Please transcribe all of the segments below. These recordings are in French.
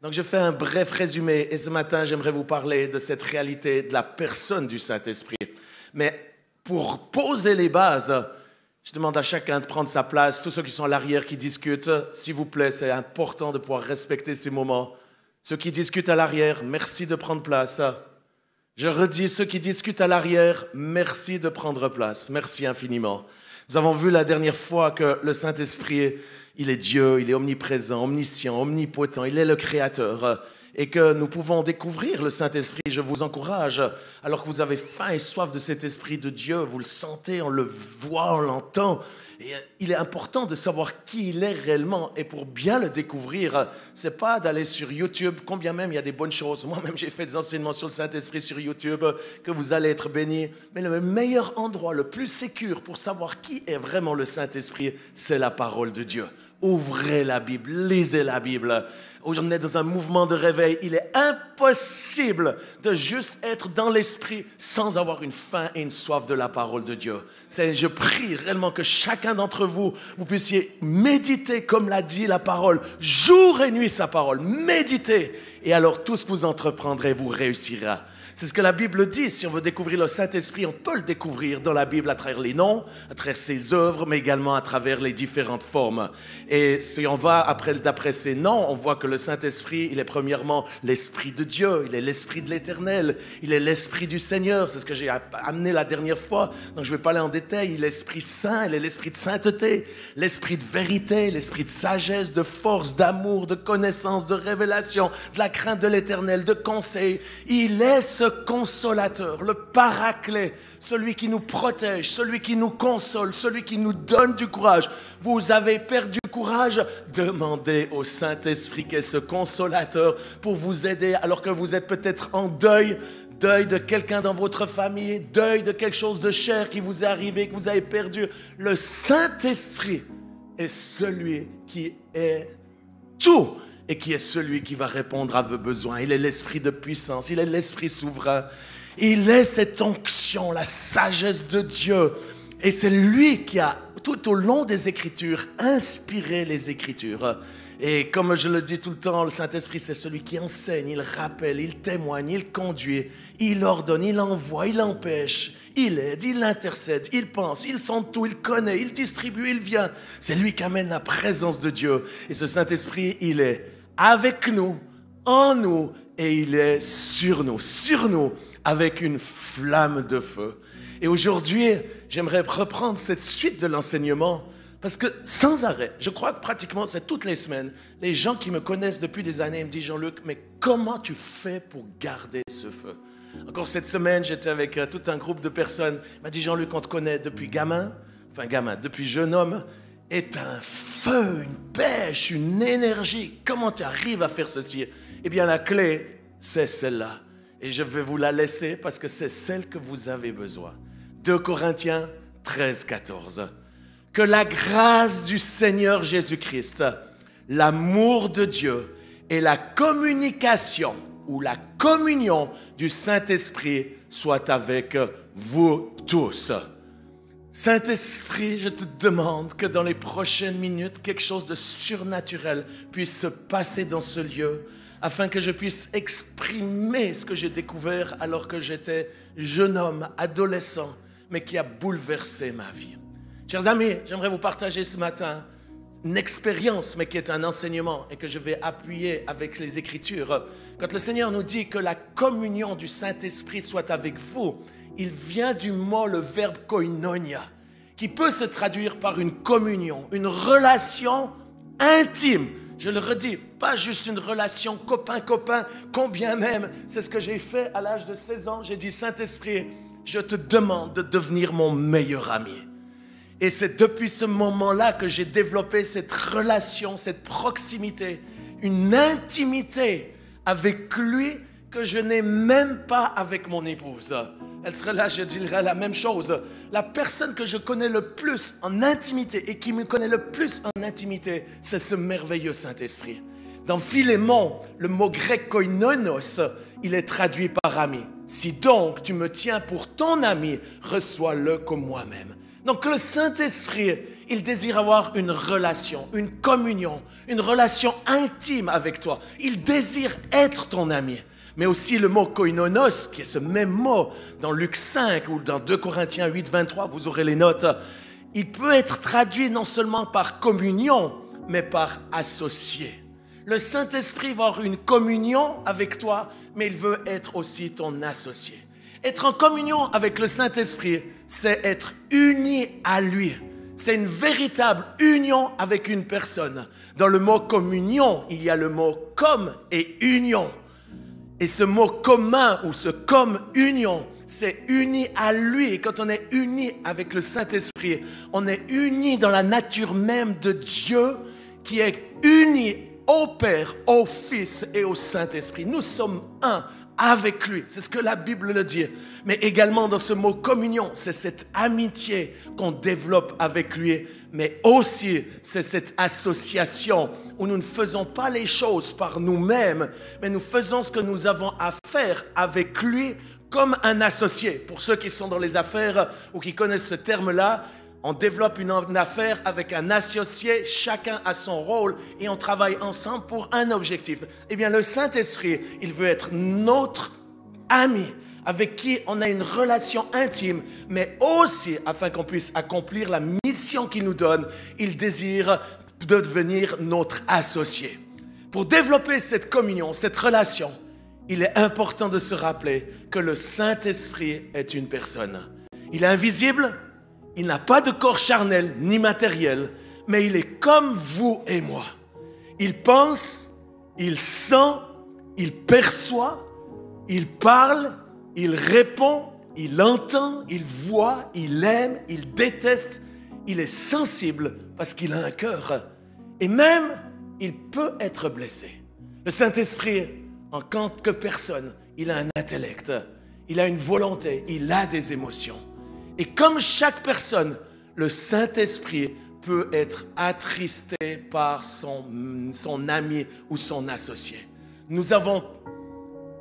Donc, je fais un bref résumé et ce matin, j'aimerais vous parler de cette réalité de la personne du Saint-Esprit. Mais pour poser les bases, je demande à chacun de prendre sa place. Tous ceux qui sont à l'arrière, qui discutent, s'il vous plaît, c'est important de pouvoir respecter ces moments. Ceux qui discutent à l'arrière, merci de prendre place. Je redis, ceux qui discutent à l'arrière, merci de prendre place. Merci infiniment. Nous avons vu la dernière fois que le Saint-Esprit, il est Dieu, il est omniprésent, omniscient, omnipotent, il est le Créateur. Et que nous pouvons découvrir le Saint-Esprit. Je vous encourage, alors que vous avez faim et soif de cet Esprit de Dieu, vous le sentez, on le voit, on l'entend. Et il est important de savoir qui il est réellement. Et pour bien le découvrir, c'est pas d'aller sur YouTube, combien même il y a des bonnes choses. Moi-même, j'ai fait des enseignements sur le Saint-Esprit sur YouTube, que vous allez être bénis. Mais le meilleur endroit, le plus sécure pour savoir qui est vraiment le Saint-Esprit, c'est la parole de Dieu. Ouvrez la Bible, lisez la Bible. Aujourd'hui, on est dans un mouvement de réveil. Il est impossible de juste être dans l'esprit sans avoir une faim et une soif de la parole de Dieu. Je prie réellement que chacun d'entre vous, vous puissiez méditer comme l'a dit la parole, jour et nuit sa parole. Méditez et alors tout ce que vous entreprendrez vous réussira. C'est ce que la Bible dit. Si on veut découvrir le Saint-Esprit, on peut le découvrir dans la Bible à travers les noms, à travers ses œuvres, mais également à travers les différentes formes. Et si on va d'après ces noms, on voit que le Saint-Esprit, il est premièrement l'Esprit de Dieu, il est l'Esprit de l'Éternel, il est l'Esprit du Seigneur. C'est ce que j'ai amené la dernière fois, donc je ne vais pas aller en détail. Il est l'Esprit Saint, il est l'Esprit de sainteté, l'Esprit de vérité, l'Esprit de sagesse, de force, d'amour, de connaissance, de révélation, de la crainte de l'Éternel, de conseil. Il est ce consolateur, le paraclet, celui qui nous protège, celui qui nous console, celui qui nous donne du courage. Vous avez perdu courage, demandez au Saint-Esprit qui est ce consolateur pour vous aider alors que vous êtes peut-être en deuil de quelqu'un dans votre famille, deuil de quelque chose de cher qui vous est arrivé, que vous avez perdu. Le Saint-Esprit est celui qui est tout et qui est celui qui va répondre à vos besoins. Il est l'esprit de puissance, il est l'esprit souverain. Il est cette onction, la sagesse de Dieu. Et c'est lui qui a, tout au long des Écritures, inspiré les Écritures. Et comme je le dis tout le temps, le Saint-Esprit, c'est celui qui enseigne, il rappelle, il témoigne, il conduit, il ordonne, il envoie, il empêche, il aide, il intercède, il pense, il sent tout, il connaît, il distribue, il vient. C'est lui qui amène la présence de Dieu. Et ce Saint-Esprit, il est avec nous, en nous, et il est sur nous, avec une flamme de feu. Et aujourd'hui, j'aimerais reprendre cette suite de l'enseignement, parce que sans arrêt, je crois que pratiquement c'est toutes les semaines, les gens qui me connaissent depuis des années me disent « Jean-Luc, mais comment tu fais pour garder ce feu ?» Encore cette semaine, j'étais avec tout un groupe de personnes. Il m'a dit « Jean-Luc, on te connaît depuis depuis jeune homme. Et t'as un feu, une pêche, une énergie. Comment tu arrives à faire ceci ?» Eh bien, la clé, c'est celle-là. Et je vais vous la laisser parce que c'est celle que vous avez besoin. 2 Corinthiens 13, 14. Que la grâce du Seigneur Jésus-Christ, l'amour de Dieu et la communication ou la communion du Saint-Esprit soient avec vous tous. Saint-Esprit, je te demande que dans les prochaines minutes, quelque chose de surnaturel puisse se passer dans ce lieu, afin que je puisse exprimer ce que j'ai découvert alors que j'étais jeune homme, adolescent, mais qui a bouleversé ma vie. Chers amis, j'aimerais vous partager ce matin une expérience, mais qui est un enseignement et que je vais appuyer avec les Écritures. Quand le Seigneur nous dit que la communion du Saint-Esprit soit avec vous, il vient du mot, le verbe koinonia, qui peut se traduire par une communion, une relation intime. Je le redis, pas juste une relation copain-copain, combien même, c'est ce que j'ai fait à l'âge de 16 ans. J'ai dit, Saint-Esprit, je te demande de devenir mon meilleur ami. Et c'est depuis ce moment-là que j'ai développé cette relation, cette proximité, une intimité avec lui que je n'ai même pas avec mon épouse. Elle serait là, je dirais la même chose. La personne que je connais le plus en intimité et qui me connaît le plus en intimité, c'est ce merveilleux Saint-Esprit. Dans Philémon, le mot grec koinonos, il est traduit par ami. Si donc tu me tiens pour ton ami, reçois-le comme moi-même. Donc le Saint-Esprit, Il désire avoir une relation, une communion, une relation intime avec toi. Il désire être ton ami. Mais aussi le mot koinonos, qui est ce même mot dans Luc 5 ou dans 2 Corinthiens 8, 23, vous aurez les notes. Il peut être traduit non seulement par communion, mais par associé. Le Saint-Esprit va avoir une communion avec toi, mais il veut être aussi ton associé. Être en communion avec le Saint-Esprit, c'est être uni à lui. C'est une véritable union avec une personne. Dans le mot communion, il y a le mot comme et union. Et ce mot commun ou ce comme union, c'est uni à lui. Et quand on est uni avec le Saint-Esprit, on est uni dans la nature même de Dieu qui est uni au Père, au Fils et au Saint-Esprit. Nous sommes un avec lui. C'est ce que la Bible le dit. Mais également dans ce mot communion, c'est cette amitié qu'on développe avec lui. Mais aussi, c'est cette association où nous ne faisons pas les choses par nous-mêmes, mais nous faisons ce que nous avons à faire avec lui comme un associé. Pour ceux qui sont dans les affaires ou qui connaissent ce terme-là, on développe une affaire avec un associé, chacun a son rôle et on travaille ensemble pour un objectif. Eh bien, le Saint-Esprit, il veut être notre ami avec qui on a une relation intime, mais aussi, afin qu'on puisse accomplir la mission qu'il nous donne, il désire devenir notre associé. Pour développer cette communion, cette relation, il est important de se rappeler que le Saint-Esprit est une personne. Il est invisible, il n'a pas de corps charnel ni matériel, mais il est comme vous et moi. Il pense, il sent, il perçoit, il parle, il répond, il entend, il voit, il aime, il déteste. Il est sensible parce qu'il a un cœur. Et même, il peut être blessé. Le Saint-Esprit, en tant que personne, il a un intellect, il a une volonté, il a des émotions. Et comme chaque personne, le Saint-Esprit peut être attristé par son ami ou son associé. Nous avons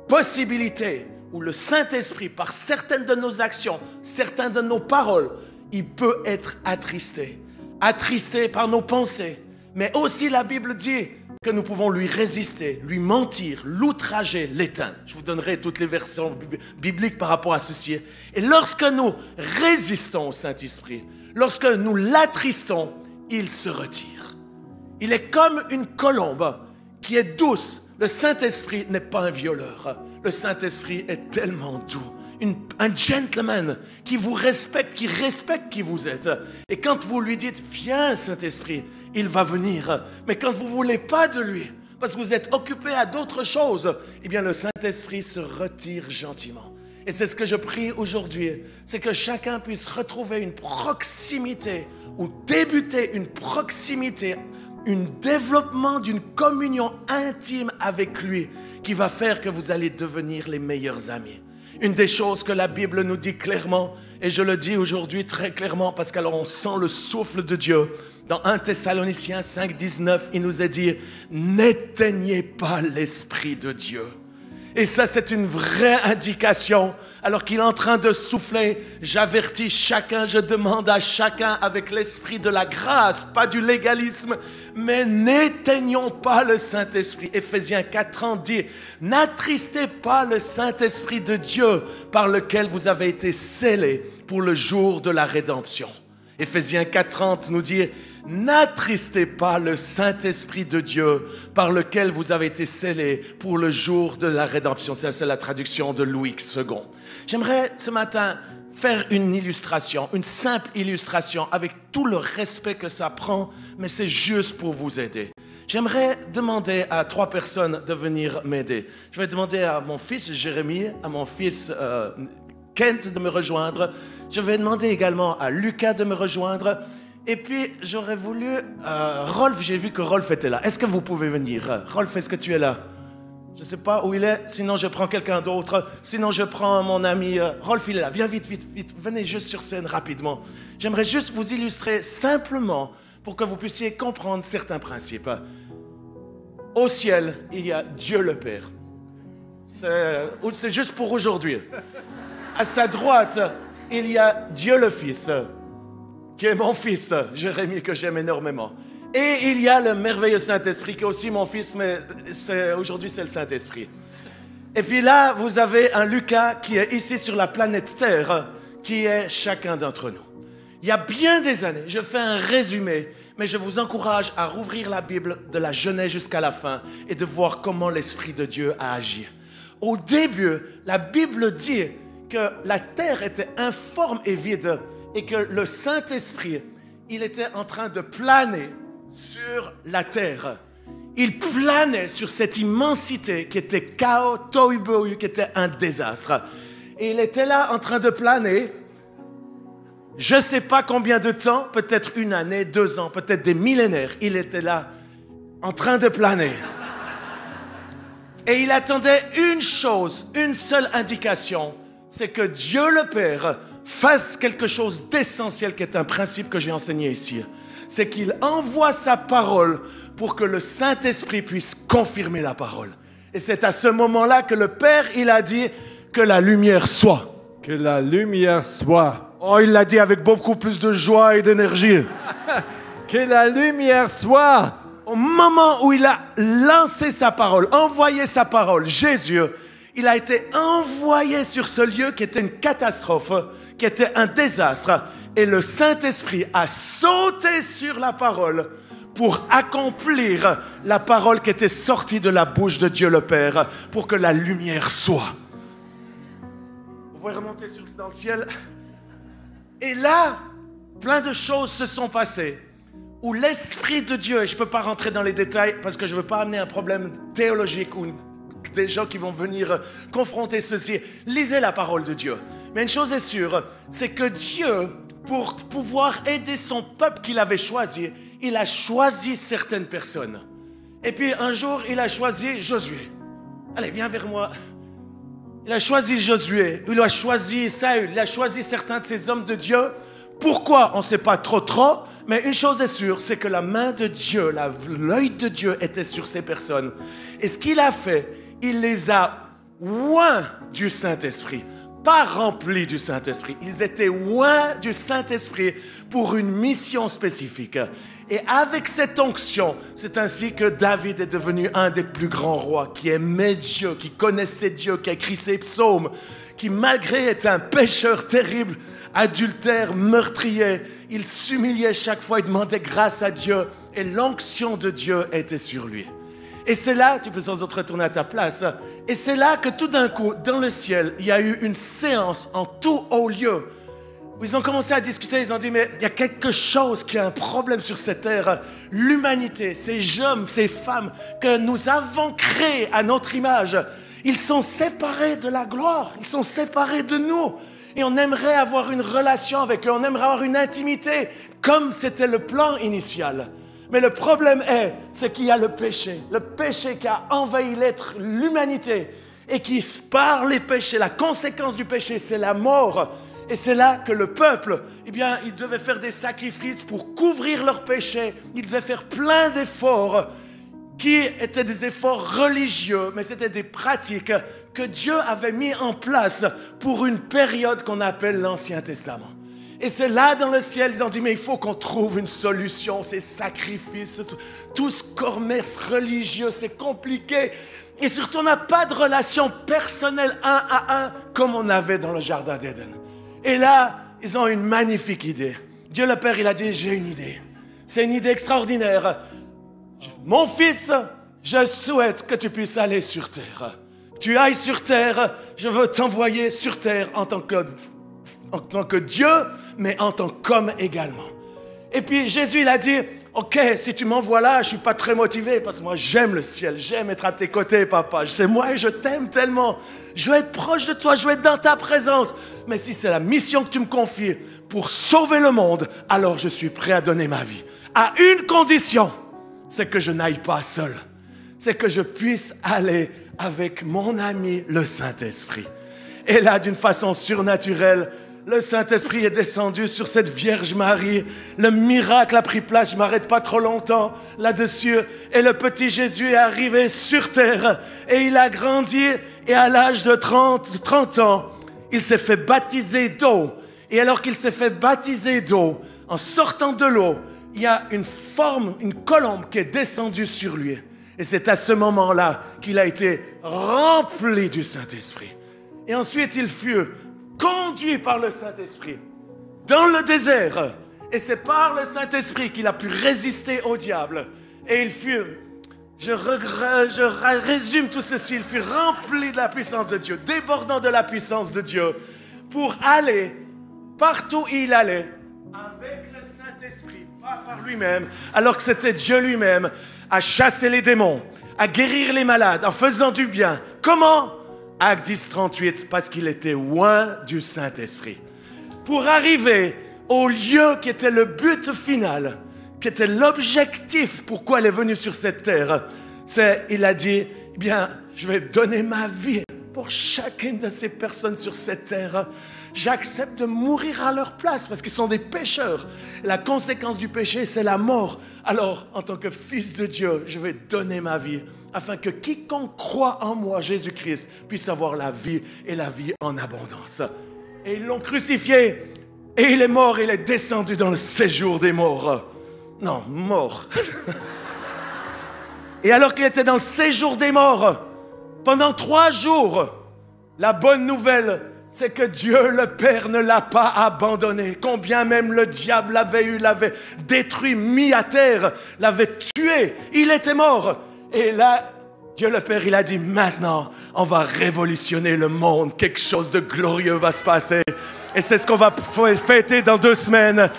possibilité où le Saint-Esprit, par certaines de nos actions, certaines de nos paroles, il peut être attristé. Attristé par nos pensées. Mais aussi la Bible dit que nous pouvons lui résister, lui mentir, l'outrager, l'éteindre. Je vous donnerai toutes les versions bibliques par rapport à ceci. Et lorsque nous résistons au Saint-Esprit, lorsque nous l'attristons, il se retire. Il est comme une colombe qui est douce. Le Saint-Esprit n'est pas un violeur. Le Saint-Esprit est tellement doux. Un gentleman qui vous respecte, qui respecte qui vous êtes. Et quand vous lui dites « Viens, Saint-Esprit », il va venir. Mais quand vous ne voulez pas de lui, parce que vous êtes occupé à d'autres choses, eh bien le Saint-Esprit se retire gentiment. Et c'est ce que je prie aujourd'hui, c'est que chacun puisse retrouver une proximité ou débuter une proximité, un développement d'une communion intime avec lui qui va faire que vous allez devenir les meilleurs amis. Une des choses que la Bible nous dit clairement, et je le dis aujourd'hui très clairement parce qu'alors on sent le souffle de Dieu. Dans 1 Thessaloniciens 5, 19, il nous est dit « N'éteignez pas l'Esprit de Dieu ». Et ça, c'est une vraie indication. Alors qu'il est en train de souffler, j'avertis chacun, je demande à chacun avec l'esprit de la grâce, pas du légalisme, mais n'éteignons pas le Saint-Esprit. Éphésiens 4:30 dit, n'attristez pas le Saint-Esprit de Dieu par lequel vous avez été scellés pour le jour de la rédemption. Éphésiens 4:30 nous dit, n'attristez pas le Saint-Esprit de Dieu par lequel vous avez été scellés pour le jour de la rédemption. C'est la traduction de Louis II. J'aimerais ce matin faire une illustration, une simple illustration avec tout le respect que ça prend, mais c'est juste pour vous aider. J'aimerais demander à 3 personnes de venir m'aider. Je vais demander à mon fils Jérémie, à mon fils Kent de me rejoindre. Je vais demander également à Lucas de me rejoindre. Et puis, j'aurais voulu... Rolf, j'ai vu que Rolf était là. Est-ce que vous pouvez venir? Rolf, est-ce que tu es là? Je ne sais pas où il est. Sinon, je prends quelqu'un d'autre. Sinon, je prends mon ami... Rolf, il est là. Viens vite, vite, vite. Venez juste sur scène rapidement. J'aimerais juste vous illustrer simplement pour que vous puissiez comprendre certains principes. Au ciel, il y a Dieu le Père. C'est juste pour aujourd'hui. À sa droite, il y a Dieu le Fils. qui est mon fils, Jérémie, que j'aime énormément. Et il y a le merveilleux Saint-Esprit, qui est aussi mon fils, mais aujourd'hui c'est le Saint-Esprit. Et puis là, vous avez un Lucas qui est ici sur la planète Terre, qui est chacun d'entre nous. Il y a bien des années, je fais un résumé, mais je vous encourage à rouvrir la Bible de la Genèse jusqu'à la fin et de voir comment l'Esprit de Dieu a agi. Au début, la Bible dit que la terre était informe et vide et que le Saint-Esprit, il était en train de planer sur la terre. Il planait sur cette immensité qui était chaos, tohu bohu, qui était un désastre. Et il était là en train de planer, je ne sais pas combien de temps, peut-être 1 année, 2 ans, peut-être des millénaires. Il était là en train de planer. Et il attendait une chose, une seule indication, c'est que Dieu le Père fasse quelque chose d'essentiel qui est un principe que j'ai enseigné ici. C'est qu'il envoie sa parole pour que le Saint-Esprit puisse confirmer la parole. Et c'est à ce moment-là que le Père, il a dit que la lumière soit. Que la lumière soit. Oh, il l'a dit avec beaucoup plus de joie et d'énergie. Que la lumière soit. Au moment où il a lancé sa parole, envoyé sa parole, Jésus, il a été envoyé sur ce lieu qui était une catastrophe, qui était un désastre. Et le Saint-Esprit a sauté sur la parole pour accomplir la parole qui était sortie de la bouche de Dieu le Père, pour que la lumière soit. Vous pouvez remonter dans le ciel. Et là, plein de choses se sont passées, où l'Esprit de Dieu, et je ne peux pas rentrer dans les détails parce que je ne veux pas amener un problème théologique ou des gens qui vont venir confronter ceci. Lisez la parole de Dieu. Mais une chose est sûre, c'est que Dieu, pour pouvoir aider son peuple qu'il avait choisi, il a choisi certaines personnes. Et puis un jour, il a choisi Josué. Allez, viens vers moi. Il a choisi Josué, il a choisi Saül, il a choisi certains de ces hommes de Dieu. Pourquoi? On ne sait pas trop, mais une chose est sûre, c'est que la main de Dieu, l'œil de Dieu était sur ces personnes. Et ce qu'il a fait, il les a oints du Saint-Esprit, pas remplis du Saint-Esprit. Ils étaient oints du Saint-Esprit pour une mission spécifique. Et avec cette onction, c'est ainsi que David est devenu un des plus grands rois, qui aimait Dieu, qui connaissait Dieu, qui a écrit ses psaumes, qui malgré être un pécheur terrible, adultère, meurtrier, il s'humiliait chaque fois, il demandait grâce à Dieu, et l'onction de Dieu était sur lui. Et c'est là, tu peux sans doute retourner à ta place, et c'est là que tout d'un coup, dans le ciel, il y a eu une séance en tout haut lieu, où ils ont commencé à discuter, ils ont dit, mais il y a quelque chose qui a un problème sur cette terre. L'humanité, ces hommes, ces femmes que nous avons créés à notre image, ils sont séparés de la gloire, ils sont séparés de nous. Et on aimerait avoir une relation avec eux, on aimerait avoir une intimité, comme c'était le plan initial. Mais le problème c'est qu'il y a le péché qui a envahi l'humanité, et qui, par les péchés, la conséquence du péché, c'est la mort. Et c'est là que le peuple, il devait faire des sacrifices pour couvrir leurs péchés. Il devait faire plein d'efforts qui étaient des efforts religieux, mais c'était des pratiques que Dieu avait mis en place pour une période qu'on appelle l'Ancien Testament. Et c'est là dans le ciel, ils ont dit, mais il faut qu'on trouve une solution, ces sacrifices, tout ce commerce religieux, c'est compliqué. Et surtout, on n'a pas de relation personnelle un à un comme on avait dans le Jardin d'Éden. Et là, ils ont une magnifique idée. Dieu le Père, il a dit, j'ai une idée. C'est une idée extraordinaire. Mon fils, je souhaite que tu puisses aller sur terre. Tu ailles sur terre, je veux t'envoyer sur terre en tant que Dieu, mais en tant qu'homme également. Et puis Jésus, il a dit, ok, si tu m'envoies là, je ne suis pas très motivé parce que moi j'aime le ciel, j'aime être à tes côtés, papa. C'est moi et je t'aime tellement. Je veux être proche de toi, je veux être dans ta présence. Mais si c'est la mission que tu me confies pour sauver le monde, alors je suis prêt à donner ma vie. À une condition, c'est que je n'aille pas seul. C'est que je puisse aller avec mon ami, le Saint-Esprit. Et là, d'une façon surnaturelle, le Saint-Esprit est descendu sur cette Vierge Marie. Le miracle a pris place, je ne m'arrête pas trop longtemps là-dessus. Et le petit Jésus est arrivé sur terre et il a grandi. Et à l'âge de 30 ans, il s'est fait baptiser d'eau. Et alors qu'il s'est fait baptiser d'eau, en sortant de l'eau, il y a une forme, une colombe qui est descendue sur lui. Et c'est à ce moment-là qu'il a été rempli du Saint-Esprit. Et ensuite, il fut conduit par le Saint-Esprit dans le désert. Et c'est par le Saint-Esprit qu'il a pu résister au diable. Et il fut, je résume tout ceci, il fut rempli de la puissance de Dieu, débordant de la puissance de Dieu, pour aller partout où il allait, avec le Saint-Esprit, pas par lui-même, alors que c'était Dieu lui-même, à chasser les démons, à guérir les malades, en faisant du bien. Comment? Acte 10, 38, parce qu'il était loin du Saint-Esprit. Pour arriver au lieu qui était le but final, qui était l'objectif pourquoi il est venu sur cette terre, il a dit, eh bien, je vais donner ma vie pour chacune de ces personnes sur cette terre. J'accepte de mourir à leur place parce qu'ils sont des pécheurs. La conséquence du péché, c'est la mort. Alors, en tant que fils de Dieu, je vais donner ma vie afin que quiconque croit en moi, Jésus-Christ, puisse avoir la vie et la vie en abondance. Et ils l'ont crucifié et il est mort, il est descendu dans le séjour des morts. Non, mort. Et alors qu'il était dans le séjour des morts, pendant 3 jours, la bonne nouvelle, c'est que Dieu le Père ne l'a pas abandonné. Combien même le diable l'avait détruit, mis à terre, l'avait tué, il était mort. Et là, Dieu le Père, il a dit, maintenant, on va révolutionner le monde. Quelque chose de glorieux va se passer. Et c'est ce qu'on va fêter dans 2 semaines.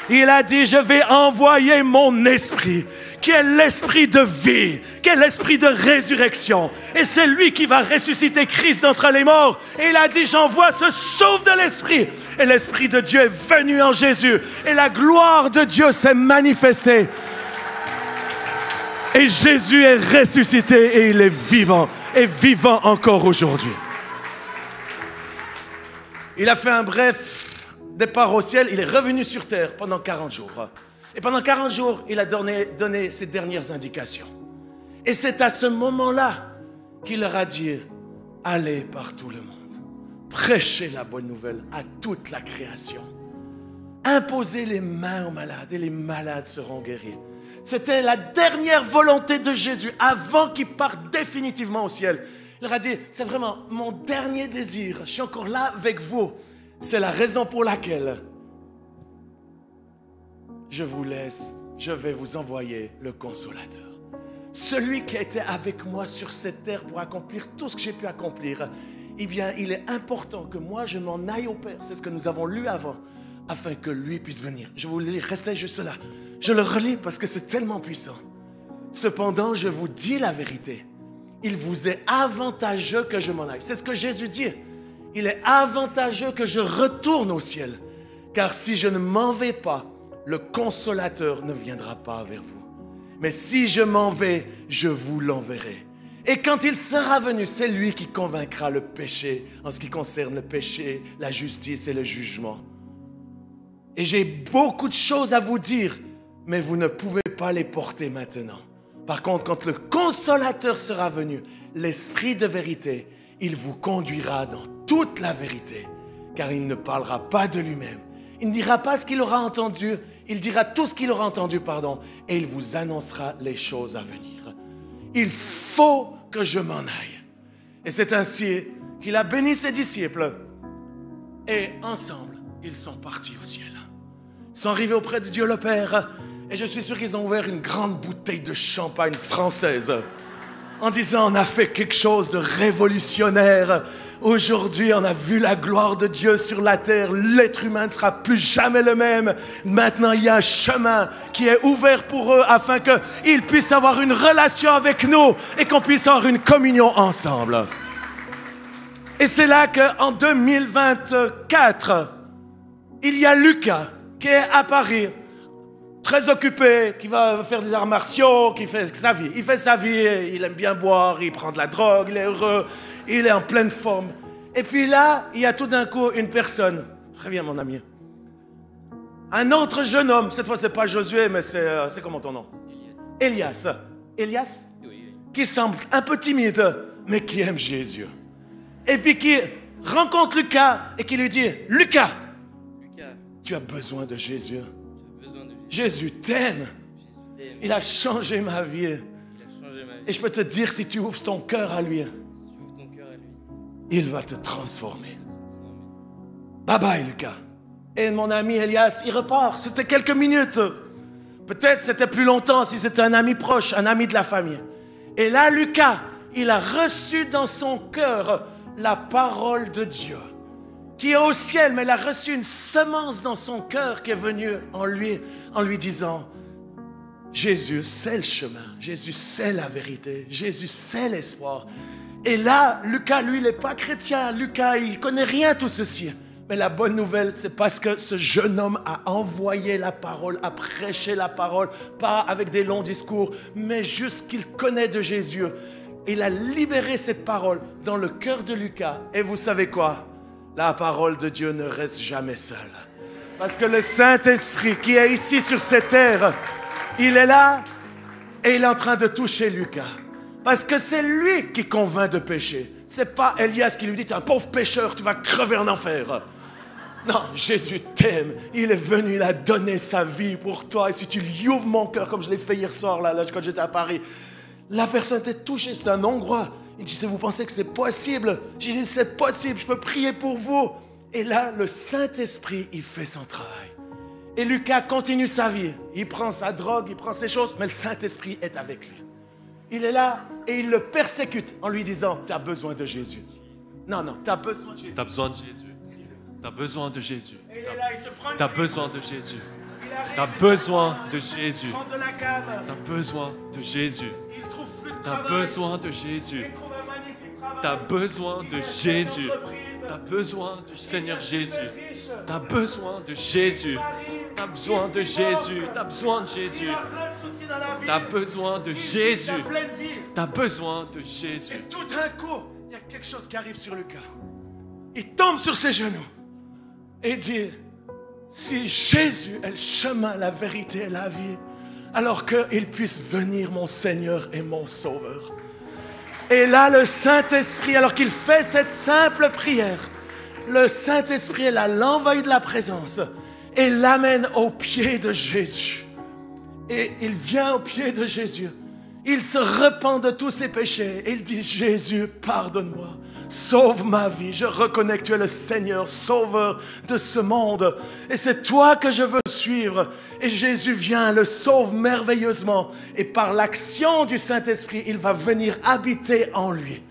Il a dit, je vais envoyer mon esprit, qui est l'esprit de vie, qui est l'esprit de résurrection. Et c'est lui qui va ressusciter Christ d'entre les morts. Et il a dit, j'envoie ce souffle de l'esprit. Et l'esprit de Dieu est venu en Jésus. Et la gloire de Dieu s'est manifestée. Et Jésus est ressuscité et il est vivant. Et vivant encore aujourd'hui. Il a fait un bref départ au ciel, il est revenu sur terre pendant 40 jours. Et pendant 40 jours, il a donné ses dernières indications. Et c'est à ce moment-là qu'il leur a dit, allez par tout le monde, prêchez la bonne nouvelle à toute la création. Imposez les mains aux malades et les malades seront guéris. C'était la dernière volonté de Jésus avant qu'il parte définitivement au ciel. Il leur a dit, c'est vraiment mon dernier désir, je suis encore là avec vous. C'est la raison pour laquelle je vous laisse, je vais vous envoyer le Consolateur. Celui qui a été avec moi sur cette terre pour accomplir tout ce que j'ai pu accomplir. Eh bien, il est important que moi, je m'en aille au Père. C'est ce que nous avons lu avant, afin que lui puisse venir. Je vous le lis, restez juste là. Je le relis parce que c'est tellement puissant. Cependant, je vous dis la vérité. Il vous est avantageux que je m'en aille. C'est ce que Jésus dit. Il est avantageux que je retourne au ciel. Car si je ne m'en vais pas, le Consolateur ne viendra pas vers vous. Mais si je m'en vais, je vous l'enverrai. Et quand il sera venu, c'est lui qui convaincra le péché en ce qui concerne le péché, la justice et le jugement. Et j'ai beaucoup de choses à vous dire, mais vous ne pouvez pas les porter maintenant. Par contre, quand le Consolateur sera venu, l'Esprit de vérité, il vous conduira dans toute la vérité, car il ne parlera pas de lui-même. Il ne dira pas ce qu'il aura entendu, il dira tout ce qu'il aura entendu, et il vous annoncera les choses à venir. Il faut que je m'en aille. Et c'est ainsi qu'il a béni ses disciples, et ensemble, ils sont partis au ciel. Ils sont arrivés auprès de Dieu le Père, et je suis sûr qu'ils ont ouvert une grande bouteille de champagne française, en disant, on a fait quelque chose de révolutionnaire. Aujourd'hui, on a vu la gloire de Dieu sur la terre. L'être humain ne sera plus jamais le même. Maintenant, il y a un chemin qui est ouvert pour eux afin qu'ils puissent avoir une relation avec nous et qu'on puisse avoir une communion ensemble. Et c'est là qu'en 2024, il y a Lucas qui est à Paris, très occupé, qui va faire des arts martiaux, qui fait sa vie. Il fait sa vie, il aime bien boire, il prend de la drogue, il est heureux, il est en pleine forme. Et puis là, il y a tout d'un coup une personne, très bien mon ami, un autre jeune homme, cette fois c'est pas Josué, mais c'est comment ton nom? Elias. Elias? Oui. Qui semble un peu timide, mais qui aime Jésus. Et puis qui rencontre Lucas et qui lui dit, Lucas, tu as besoin de Jésus. Jésus t'aime. Il a changé ma vie. Et je peux te dire, si tu ouvres ton cœur à lui, il va te transformer. Bye bye, Lucas. Et mon ami Elias, il repart. C'était quelques minutes. Peut-être c'était plus longtemps si c'était un ami proche, un ami de la famille. Et là, Lucas, il a reçu dans son cœur la parole de Dieu, qui est au ciel, mais il a reçu une semence dans son cœur qui est venue en lui disant, Jésus, c'est le chemin. Jésus, c'est la vérité. Jésus, c'est l'espoir. Et là, Lucas, lui, il n'est pas chrétien. Lucas, il ne connaît rien de tout ceci. Mais la bonne nouvelle, c'est parce que ce jeune homme a envoyé la parole, a prêché la parole, pas avec des longs discours, mais juste qu'il connaît de Jésus. Il a libéré cette parole dans le cœur de Lucas. Et vous savez quoi? La parole de Dieu ne reste jamais seule. Parce que le Saint-Esprit qui est ici sur cette terre, il est là et il est en train de toucher Lucas. Parce que c'est lui qui convainc de pécher. C'est pas Elias qui lui dit, t'es un pauvre pécheur, tu vas crever en enfer. Non, Jésus t'aime. Il est venu, il a donné sa vie pour toi. Et si tu lui ouvres mon cœur, comme je l'ai fait hier soir, là quand j'étais à Paris, la personne était touchée, c'est un Hongrois. Il dit, vous pensez que c'est possible? J'ai dit, c'est possible, je peux prier pour vous. Et là, le Saint-Esprit, il fait son travail. Et Lucas continue sa vie. Il prend sa drogue, il prend ses choses, mais le Saint-Esprit est avec lui. Il est là et il le persécute en lui disant, tu as besoin de Jésus. Non, tu as besoin de Jésus. Tu as besoin de Jésus. Tu as besoin de Jésus. Tu as besoin de Jésus. Tu as besoin de Jésus. Tu as besoin de Jésus. Tu as besoin de Jésus. Tu as besoin de Jésus. Tu as besoin du Seigneur Jésus. Tu as besoin de Jésus. Tu as besoin de Jésus. Tu as besoin de Jésus. Tu as besoin de Jésus. Tu as besoin de Jésus. Et tout d'un coup, il y a quelque chose qui arrive sur Lucas. Il tombe sur ses genoux et dit, si Jésus est le chemin, la vérité et la vie, alors qu'il puisse venir mon Seigneur et mon Sauveur. Et là, le Saint-Esprit, alors qu'il fait cette simple prière, le Saint-Esprit l'envahit de la présence et l'amène au pied de Jésus. Et il vient au pied de Jésus. Il se repent de tous ses péchés. Et il dit, Jésus, pardonne-moi. Sauve ma vie. Je reconnais que tu es le Seigneur, sauveur de ce monde. Et c'est toi que je veux suivre. Et Jésus vient, le sauve merveilleusement. Et par l'action du Saint-Esprit, il va venir habiter en lui.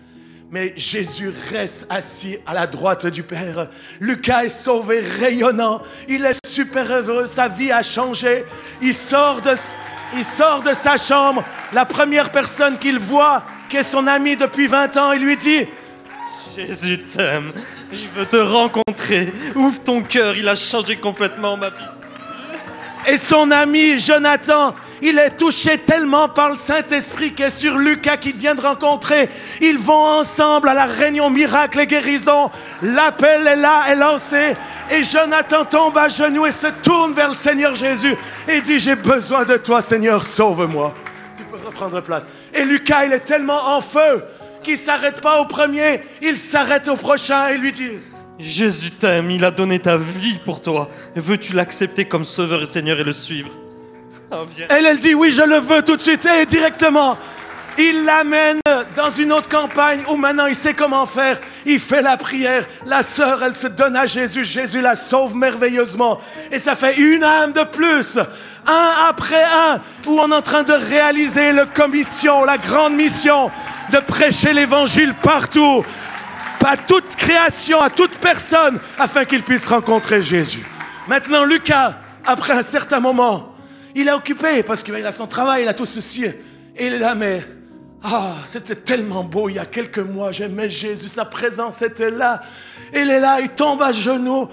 Mais Jésus reste assis à la droite du Père. Lucas est sauvé, rayonnant. Il est super heureux. Sa vie a changé. Il sort de sa chambre. La première personne qu'il voit, qui est son ami depuis 20 ans, il lui dit, Jésus t'aime. Je veux te rencontrer. Ouvre ton cœur. Il a changé complètement ma vie. et son ami Jonathan, il est touché tellement par le Saint-Esprit qui est sur Lucas qu'il vient de rencontrer. Ils vont ensemble à la réunion miracle et guérison. L'appel est là, est lancé. Et Jonathan tombe à genoux et se tourne vers le Seigneur Jésus et dit, j'ai besoin de toi Seigneur, sauve-moi. Tu peux reprendre place. Et Lucas, il est tellement en feu qu'il ne s'arrête pas au premier, il s'arrête au prochain et lui dit, Jésus t'aime, il a donné ta vie pour toi. Veux-tu l'accepter comme sauveur et Seigneur et le suivre? Oh, viens. Elle dit oui, je le veux tout de suite et directement. Il l'amène dans une autre campagne où maintenant il sait comment faire. Il fait la prière. La sœur, elle se donne à Jésus. Jésus la sauve merveilleusement. Et ça fait une âme de plus, un après un, où on est en train de réaliser la commission, la grande mission de prêcher l'évangile partout, à toute création, à toute personne, afin qu'il puisse rencontrer Jésus. Maintenant, Lucas, après un certain moment, il est occupé parce qu'il a son travail, il a tout ceci. Et il est là, mais c'était tellement beau il y a quelques mois, j'aimais Jésus, sa présence était là. Il est là, il tombe à genoux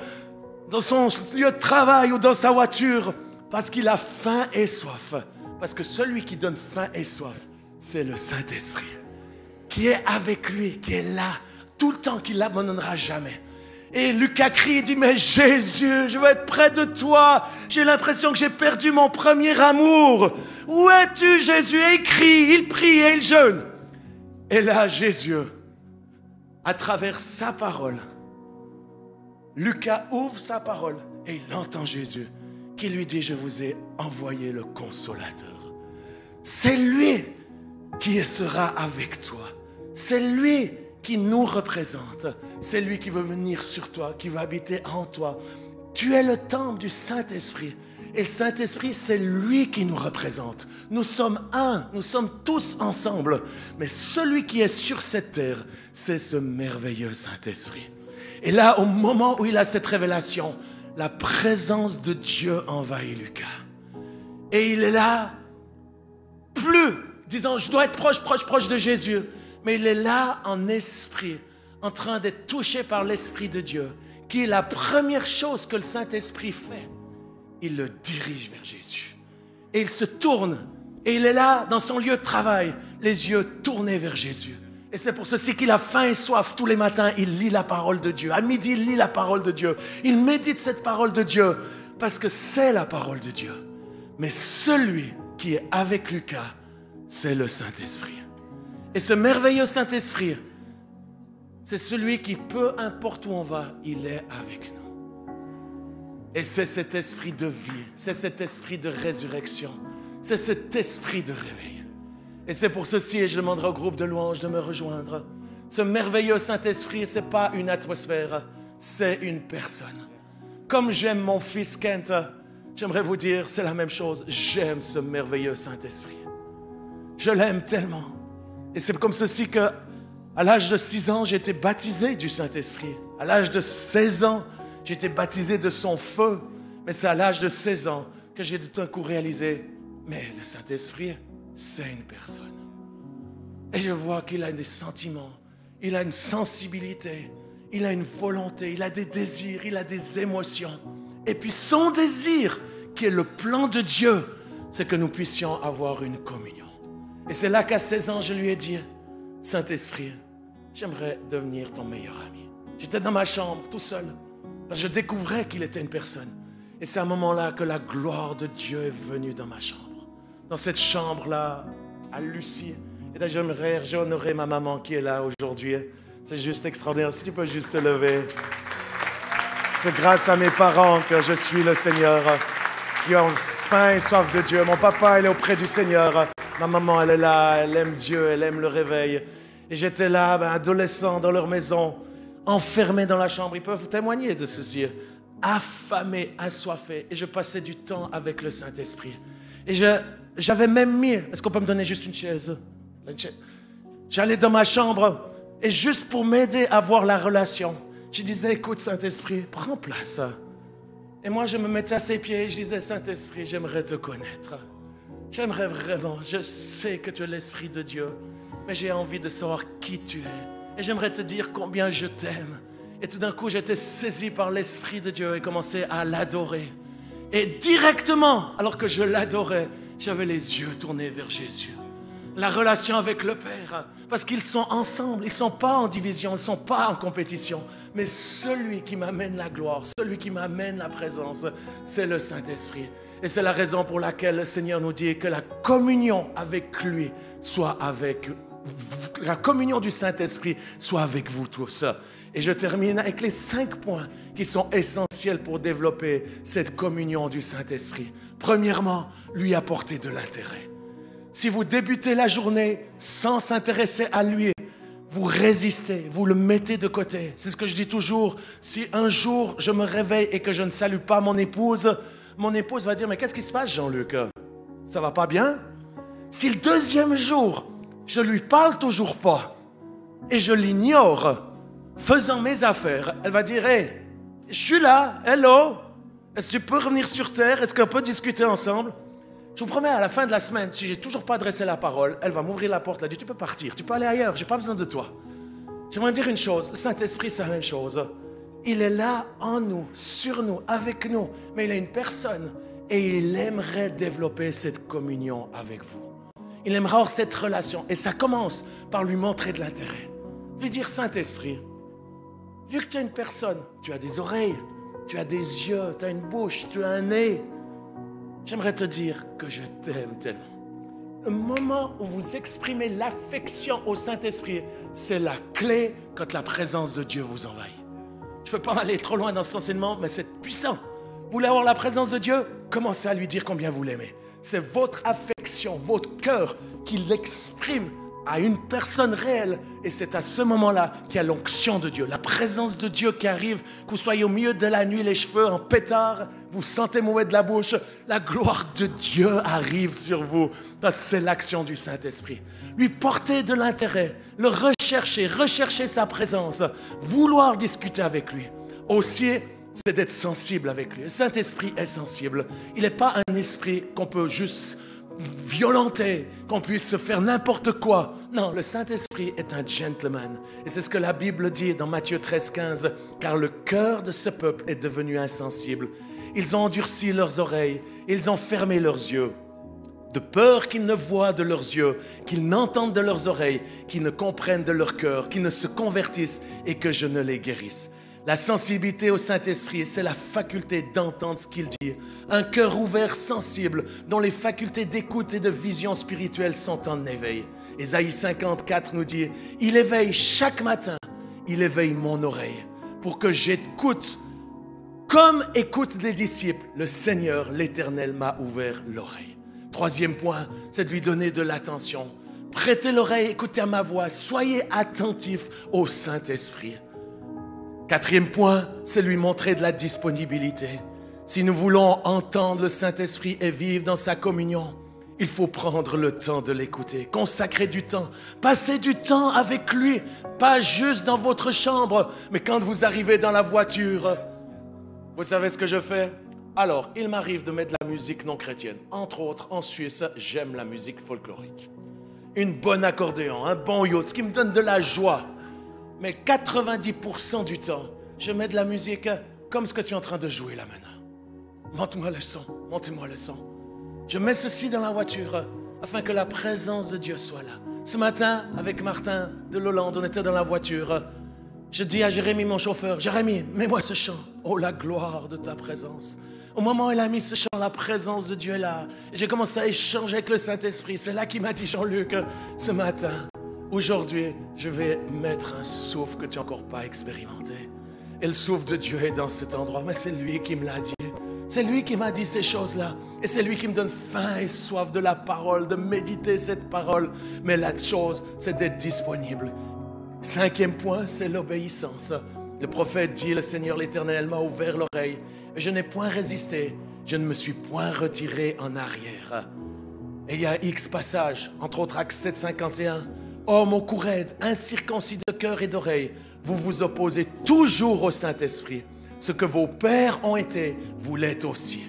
dans son lieu de travail ou dans sa voiture parce qu'il a faim et soif. Parce que celui qui donne faim et soif, c'est le Saint-Esprit qui est avec lui, qui est là, tout le temps, qui ne l'abandonnera jamais. Et Lucas crie, il dit, mais Jésus, je veux être près de toi. J'ai l'impression que j'ai perdu mon premier amour. Où es-tu, Jésus? Et il crie, il prie et il jeûne. Et là, Jésus, à travers sa parole, Lucas ouvre sa parole et il entend Jésus qui lui dit, je vous ai envoyé le consolateur. C'est lui qui sera avec toi. C'est lui qui nous représente. C'est lui qui veut venir sur toi, qui va habiter en toi. Tu es le temple du Saint-Esprit. Et le Saint-Esprit, c'est lui qui nous représente. Nous sommes un, nous sommes tous ensemble. Mais celui qui est sur cette terre, c'est ce merveilleux Saint-Esprit. Et là, au moment où il a cette révélation, la présence de Dieu envahit Lucas. Et il est là, plus, disant, je dois être proche de Jésus. Mais il est là en esprit, en train d'être touché par l'Esprit de Dieu, qui est la première chose que le Saint-Esprit fait. Il le dirige vers Jésus. Et il se tourne. Et il est là, dans son lieu de travail, les yeux tournés vers Jésus. Et c'est pour ceci qu'il a faim et soif. Tous les matins, il lit la parole de Dieu. À midi, il lit la parole de Dieu. Il médite cette parole de Dieu, parce que c'est la parole de Dieu. Mais celui qui est avec Lucas, c'est le Saint-Esprit. Et ce merveilleux Saint-Esprit, c'est celui qui, peu importe où on va, il est avec nous. Et c'est cet esprit de vie, c'est cet esprit de résurrection, c'est cet esprit de réveil. Et c'est pour ceci, et je demanderai au groupe de louanges de me rejoindre. Ce merveilleux Saint-Esprit, ce n'est pas une atmosphère, c'est une personne. Comme j'aime mon fils Kent, j'aimerais vous dire, c'est la même chose. J'aime ce merveilleux Saint-Esprit. Je l'aime tellement. Et c'est comme ceci que, à l'âge de 6 ans, j'ai été baptisé du Saint-Esprit. À l'âge de 16 ans, j'ai été baptisé de son feu. Mais c'est à l'âge de 16 ans que j'ai tout d'un coup réalisé, mais le Saint-Esprit, c'est une personne. Et je vois qu'il a des sentiments, il a une sensibilité, il a une volonté, il a des désirs, il a des émotions. Et puis son désir, qui est le plan de Dieu, c'est que nous puissions avoir une communion. Et c'est là qu'à 16 ans, je lui ai dit, Saint-Esprit, j'aimerais devenir ton meilleur ami. J'étais dans ma chambre, tout seul. Parce que je découvrais qu'il était une personne. Et c'est à un moment-là que la gloire de Dieu est venue dans ma chambre. Dans cette chambre-là, à Lucie. Et là, j'aimerais honorer ma maman qui est là aujourd'hui. C'est juste extraordinaire. Si tu peux juste te lever. C'est grâce à mes parents que je suis le Seigneur, qui ont faim et soif de Dieu. Mon papa, il est auprès du Seigneur. Ma maman, elle est là, elle aime Dieu, elle aime le réveil. Et j'étais là, adolescent, dans leur maison, enfermé dans la chambre. Ils peuvent témoigner de ceci. Affamé, assoiffé. Et je passais du temps avec le Saint-Esprit. Et j'avais même mis... Est-ce qu'on peut me donner juste une chaise? J'allais dans ma chambre, et juste pour m'aider à voir la relation, je disais, écoute Saint-Esprit, prends place. Et moi, je me mettais à ses pieds et je disais, Saint-Esprit, j'aimerais te connaître. J'aimerais vraiment, je sais que tu es l'Esprit de Dieu, mais j'ai envie de savoir qui tu es. Et j'aimerais te dire combien je t'aime. Et tout d'un coup, j'étais saisi par l'Esprit de Dieu et commençais à l'adorer. Et directement, alors que je l'adorais, j'avais les yeux tournés vers Jésus. La relation avec le Père, parce qu'ils sont ensemble, ils ne sont pas en division, ils ne sont pas en compétition. Mais celui qui m'amène la gloire, celui qui m'amène la présence, c'est le Saint-Esprit. Et c'est la raison pour laquelle le Seigneur nous dit que la communion avec lui soit avec vous. La communion du Saint-Esprit soit avec vous tous. Et je termine avec les 5 points qui sont essentiels pour développer cette communion du Saint-Esprit. Premièrement, lui apporter de l'intérêt. Si vous débutez la journée sans s'intéresser à lui, vous résistez, vous le mettez de côté. C'est ce que je dis toujours. Si un jour je me réveille et que je ne salue pas mon épouse va dire, mais qu'est-ce qui se passe, Jean-Luc? Ça va pas bien? Si le deuxième jour, je lui parle toujours pas et je l'ignore, faisant mes affaires, elle va dire, hey, je suis là, hello, est-ce que tu peux revenir sur terre? Est-ce qu'on peut discuter ensemble? Je vous promets, à la fin de la semaine, si j'ai toujours pas adressé la parole, elle va m'ouvrir la porte, elle va dire, tu peux partir, tu peux aller ailleurs, j'ai pas besoin de toi. J'aimerais dire une chose, le Saint-Esprit, c'est la même chose. Il est là en nous, sur nous, avec nous, mais il est une personne et il aimerait développer cette communion avec vous. Il aimerait avoir cette relation et ça commence par lui montrer de l'intérêt. Lui dire, Saint-Esprit, vu que tu es une personne, tu as des oreilles, tu as des yeux, tu as une bouche, tu as un nez, j'aimerais te dire que je t'aime tellement. Le moment où vous exprimez l'affection au Saint-Esprit, c'est la clé quand la présence de Dieu vous envahit. Je ne peux pas aller trop loin dans cet enseignement, mais c'est puissant. Vous voulez avoir la présence de Dieu? Commencez à lui dire combien vous l'aimez. C'est votre affection, votre cœur qui l'exprime à une personne réelle. Et c'est à ce moment-là qu'il y a l'onction de Dieu, la présence de Dieu qui arrive, que vous soyez au milieu de la nuit, les cheveux en pétard, vous sentez mauvais de la bouche, la gloire de Dieu arrive sur vous. Parce que c'est l'action du Saint-Esprit. Lui porter de l'intérêt, le rechercher sa présence, vouloir discuter avec lui. Aussi, c'est d'être sensible avec lui. Le Saint-Esprit est sensible. Il n'est pas un esprit qu'on peut juste violenter, qu'on puisse se faire n'importe quoi. Non, le Saint-Esprit est un gentleman. Et c'est ce que la Bible dit dans Matthieu 13,15. Car le cœur de ce peuple est devenu insensible. Ils ont endurci leurs oreilles, ils ont fermé leurs yeux. De peur qu'ils ne voient de leurs yeux, qu'ils n'entendent de leurs oreilles, qu'ils ne comprennent de leur cœur, qu'ils ne se convertissent et que je ne les guérisse. La sensibilité au Saint-Esprit, c'est la faculté d'entendre ce qu'il dit. Un cœur ouvert, sensible, dont les facultés d'écoute et de vision spirituelle sont en éveil. Ésaïe 54 nous dit, « Il éveille chaque matin, il éveille mon oreille, pour que j'écoute, comme écoutent les disciples, le Seigneur, l'Éternel m'a ouvert l'oreille. » Troisième point, c'est de lui donner de l'attention. Prêtez l'oreille, écoutez à ma voix, soyez attentifs au Saint-Esprit. Quatrième point, c'est lui montrer de la disponibilité. Si nous voulons entendre le Saint-Esprit et vivre dans sa communion, il faut prendre le temps de l'écouter, consacrer du temps, passer du temps avec lui, pas juste dans votre chambre, mais quand vous arrivez dans la voiture. Vous savez ce que je fais? Alors, il m'arrive de mettre de la musique non chrétienne. Entre autres, en Suisse, j'aime la musique folklorique. Une bonne accordéon, un bon yacht, ce qui me donne de la joie. Mais 90% du temps, je mets de la musique comme ce que tu es en train de jouer là maintenant. Montez-moi le son, montez-moi le son. Je mets ceci dans la voiture afin que la présence de Dieu soit là. Ce matin, avec Martin de l'Hollande, on était dans la voiture. Je dis à Jérémie, mon chauffeur, « Jérémie, mets-moi ce chant. Oh, la gloire de ta présence. » Au moment où il a mis ce chant, la présence de Dieu est là. J'ai commencé à échanger avec le Saint-Esprit. C'est là qu'il m'a dit, Jean-Luc, ce matin, aujourd'hui, je vais mettre un souffle que tu n'as encore pas expérimenté. Et le souffle de Dieu est dans cet endroit. Mais c'est lui qui me l'a dit. C'est lui qui m'a dit ces choses-là. Et c'est lui qui me donne faim et soif de la parole, de méditer cette parole. Mais la chose, c'est d'être disponible. Cinquième point, c'est l'obéissance. Le prophète dit, le Seigneur l'Éternel m'a ouvert l'oreille. Et je n'ai point résisté. Je ne me suis point retiré en arrière. Et il y a X passages, entre autres Actes 7, 51. Homme au cou raide, incirconcis de cœur et d'oreille, vous vous opposez toujours au Saint-Esprit. Ce que vos pères ont été, vous l'êtes aussi.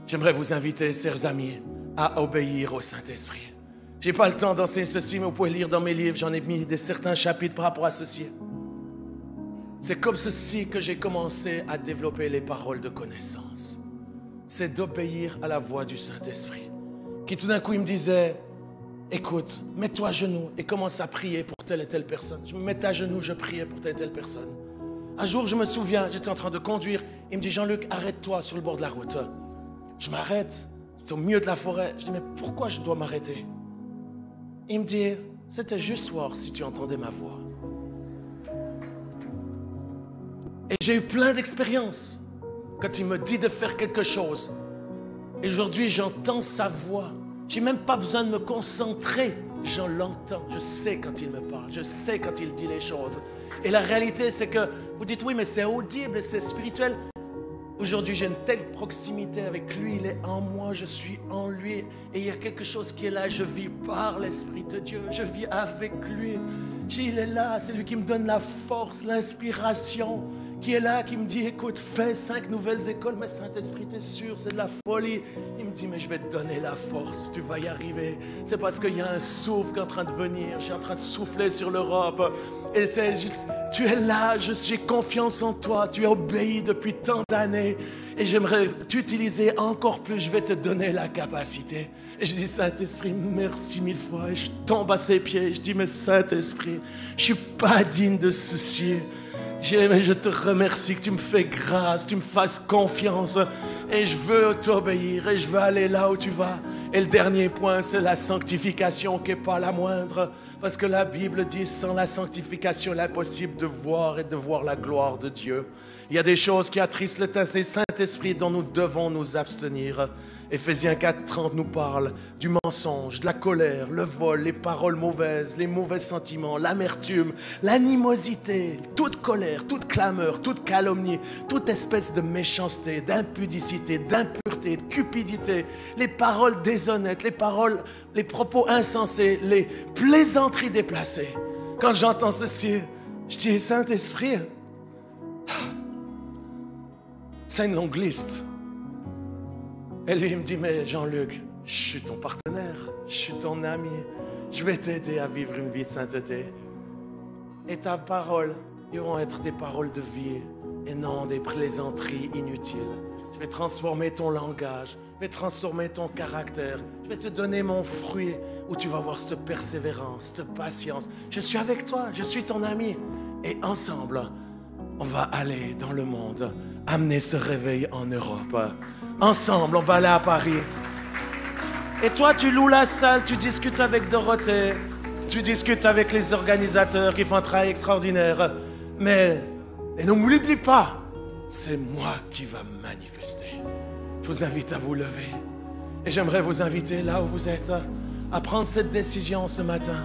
J'aimerais vous inviter, chers amis, à obéir au Saint-Esprit. Je n'ai pas le temps d'enseigner ceci, mais vous pouvez lire dans mes livres, j'en ai mis certains chapitres par rapport à ceci. C'est comme ceci que j'ai commencé à développer les paroles de connaissance. C'est d'obéir à la voix du Saint-Esprit. Qui tout d'un coup, il me disait, écoute, mets-toi à genoux et commence à prier pour telle et telle personne. Je me mettais à genoux, je priais pour telle et telle personne. Un jour, je me souviens, j'étais en train de conduire. Il me dit, Jean-Luc, arrête-toi sur le bord de la route. Je m'arrête, c'est au milieu de la forêt. Je dis, mais pourquoi je dois m'arrêter? Il me dit, c'était juste voir si tu entendais ma voix. Et j'ai eu plein d'expériences quand il me dit de faire quelque chose. Et aujourd'hui, j'entends sa voix. Je n'ai même pas besoin de me concentrer. Je l'entends. Je sais quand il me parle. Je sais quand il dit les choses. Et la réalité, c'est que vous dites, oui, mais c'est audible et c'est spirituel. Aujourd'hui, j'ai une telle proximité avec lui. Il est en moi, je suis en lui. Et il y a quelque chose qui est là. Je vis par l'Esprit de Dieu. Je vis avec lui. Il est là. C'est lui qui me donne la force, l'inspiration. Qui est là, qui me dit, écoute, fais 5 nouvelles écoles. Mais Saint-Esprit, t'es sûr, c'est de la folie. Il me dit, mais je vais te donner la force. Tu vas y arriver. C'est parce qu'il y a un souffle qui est en train de venir. Je suis en train de souffler sur l'Europe. Et c'est juste, tu es là, j'ai confiance en toi. Tu es obéi depuis tant d'années. Et j'aimerais t'utiliser encore plus. Je vais te donner la capacité. Et je dis, Saint-Esprit, merci 1000 fois. Et je tombe à ses pieds. Je dis, mais Saint-Esprit, je ne suis pas digne de ceci. Je te remercie que tu me fais grâce, tu me fasses confiance. Et je veux t'obéir. Et je veux aller là où tu vas. Et le dernier point, c'est la sanctification qui n'est pas la moindre. Parce que la Bible dit, sans la sanctification, il est impossible de voir la gloire de Dieu. Il y a des choses qui attristent le Saint-Esprit dont nous devons nous abstenir. Éphésiens 4:30 nous parle du mensonge, de la colère, le vol, les paroles mauvaises, les mauvais sentiments, l'amertume, l'animosité, toute colère, toute clameur, toute calomnie, toute espèce de méchanceté, d'impudicité, d'impureté, de cupidité, les paroles déshonnêtes, les propos insensés, les plaisanteries déplacées. Quand j'entends ceci, je dis, Saint-Esprit, c'est une longue liste. Et lui, il me dit, mais Jean-Luc, je suis ton partenaire, je suis ton ami, je vais t'aider à vivre une vie de sainteté. Et ta parole, ils vont être des paroles de vie et non des plaisanteries inutiles. Je vais transformer ton langage, je vais transformer ton caractère, je vais te donner mon fruit où tu vas voir cette persévérance, cette patience. Je suis avec toi, je suis ton ami. Et ensemble, on va aller dans le monde, amener ce réveil en Europe. Ensemble, on va aller à Paris. Et toi, tu loues la salle, tu discutes avec Dorothée, tu discutes avec les organisateurs qui font un travail extraordinaire. Mais n'oublie pas, c'est moi qui va manifester. Je vous invite à vous lever. Et j'aimerais vous inviter, là où vous êtes, à prendre cette décision ce matin.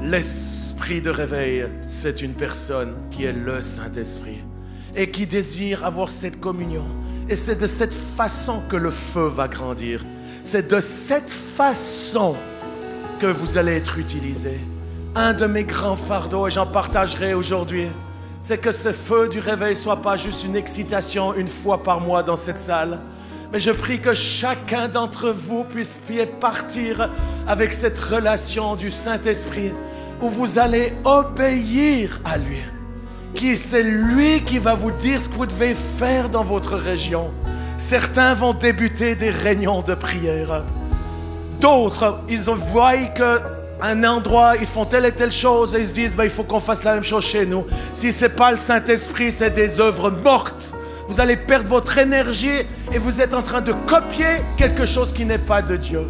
L'esprit de réveil, c'est une personne qui est le Saint-Esprit et qui désire avoir cette communion. Et c'est de cette façon que le feu va grandir. C'est de cette façon que vous allez être utilisé. Un de mes grands fardeaux, et j'en partagerai aujourd'hui, c'est que ce feu du réveil ne soit pas juste une excitation une fois par mois dans cette salle. Mais je prie que chacun d'entre vous puisse partir avec cette relation du Saint-Esprit où vous allez obéir à lui. Qui c'est lui qui va vous dire ce que vous devez faire dans votre région. Certains vont débuter des réunions de prière. D'autres, ils voient qu'un endroit, ils font telle et telle chose et ils se disent, il faut qu'on fasse la même chose chez nous. Si ce n'est pas le Saint-Esprit, c'est des œuvres mortes. Vous allez perdre votre énergie et vous êtes en train de copier quelque chose qui n'est pas de Dieu.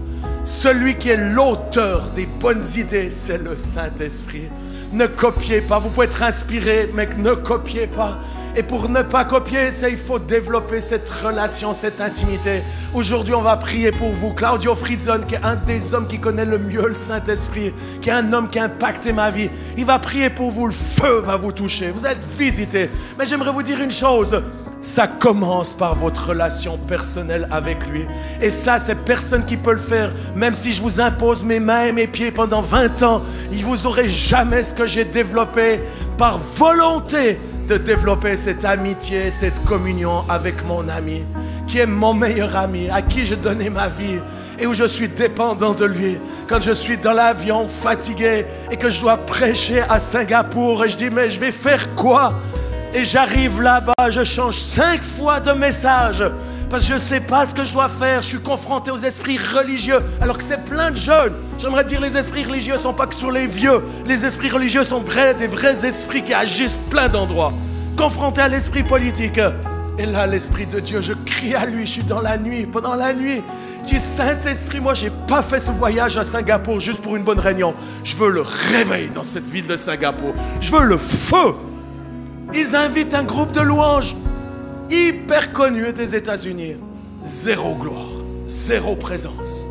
Celui qui est l'auteur des bonnes idées, c'est le Saint-Esprit. Ne copiez pas, vous pouvez être inspiré, mais ne copiez pas. Et pour ne pas copier, il faut développer cette relation, cette intimité. Aujourd'hui, on va prier pour vous. Claudio Frizzon, qui est un des hommes qui connaît le mieux le Saint-Esprit, qui est un homme qui a impacté ma vie, il va prier pour vous, le feu va vous toucher, vous êtes visités. Mais j'aimerais vous dire une chose, ça commence par votre relation personnelle avec lui. Et ça, c'est personne qui peut le faire. Même si je vous impose mes mains et mes pieds pendant 20 ans, vous n'aurez jamais ce que j'ai développé par volonté de développer cette amitié, cette communion avec mon ami, qui est mon meilleur ami, à qui je donnais ma vie et où je suis dépendant de lui. Quand je suis dans l'avion fatigué et que je dois prêcher à Singapour et je dis, mais je vais faire quoi? Et j'arrive là-bas, je change 5 fois de message parce que je ne sais pas ce que je dois faire. Je suis confronté aux esprits religieux alors que c'est plein de jeunes. J'aimerais dire les esprits religieux ne sont pas que sur les vieux. Les esprits religieux sont des vrais esprits qui agissent plein d'endroits. Confronté à l'esprit politique. Et là, l'Esprit de Dieu, je crie à lui, je suis dans la nuit, pendant la nuit. Je dis, Saint-Esprit, moi, je n'ai pas fait ce voyage à Singapour juste pour une bonne réunion. Je veux le réveil dans cette ville de Singapour. Je veux le feu. Ils invitent un groupe de louanges hyper connu des États-Unis. Zéro gloire, zéro présence.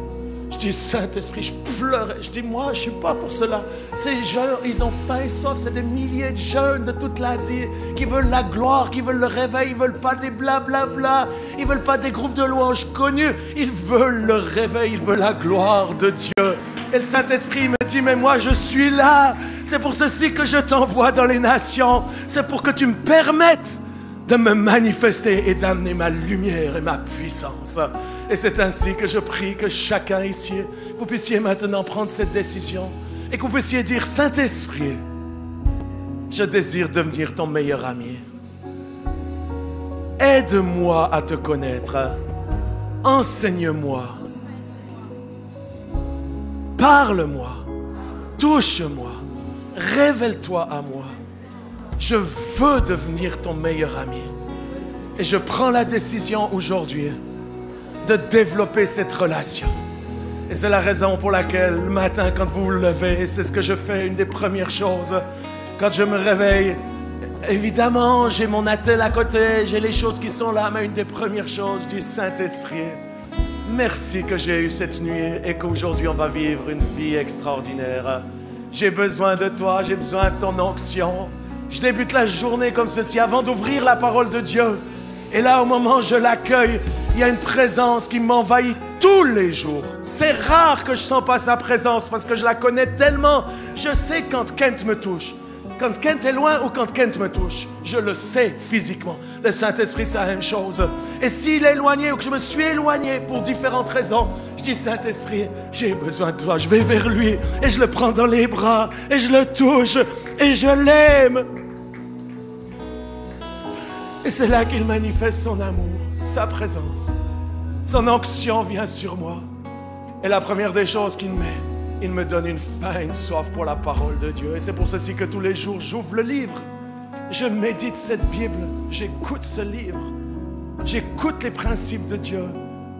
Je dis, Saint-Esprit, je pleurais. Je dis, moi, je ne suis pas pour cela. Ces jeunes, ils ont faim et soif. C'est des milliers de jeunes de toute l'Asie qui veulent la gloire, qui veulent le réveil. Ils ne veulent pas des blablabla. Ils ne veulent pas des groupes de louanges connus. Ils veulent le réveil. Ils veulent la gloire de Dieu. Et le Saint-Esprit me dit, mais moi, je suis là. C'est pour ceci que je t'envoie dans les nations. C'est pour que tu me permettes de me manifester et d'amener ma lumière et ma puissance. Et c'est ainsi que je prie que chacun ici, vous puissiez maintenant prendre cette décision et que vous puissiez dire, Saint-Esprit, je désire devenir ton meilleur ami. Aide-moi à te connaître. Enseigne-moi. Parle-moi. Touche-moi. Révèle-toi à moi. Je veux devenir ton meilleur ami. Et je prends la décision aujourd'hui de développer cette relation. Et c'est la raison pour laquelle, le matin, quand vous vous levez, c'est ce que je fais, une des premières choses. Quand je me réveille, évidemment, j'ai mon attel à côté, j'ai les choses qui sont là, mais une des premières choses, je dis, Saint-Esprit, merci que j'ai eu cette nuit et qu'aujourd'hui, on va vivre une vie extraordinaire. J'ai besoin de toi, j'ai besoin de ton onction. Je débute la journée comme ceci, avant d'ouvrir la parole de Dieu. Et là, au moment où je l'accueille, il y a une présence qui m'envahit tous les jours. C'est rare que je ne sens pas sa présence parce que je la connais tellement. Je sais quand Kent me touche. Quand Kent est loin ou quand Kent me touche. Je le sais physiquement. Le Saint-Esprit, c'est la même chose. Et s'il est éloigné ou que je me suis éloigné pour différentes raisons, je dis, Saint-Esprit, j'ai besoin de toi. Je vais vers lui et je le prends dans les bras et je le touche et je l'aime. Et c'est là qu'il manifeste son amour, sa présence. Son onction vient sur moi. Et la première des choses qu'il met, il me donne une faim, une soif pour la parole de Dieu. Et c'est pour ceci que tous les jours, j'ouvre le livre. Je médite cette Bible. J'écoute ce livre. J'écoute les principes de Dieu.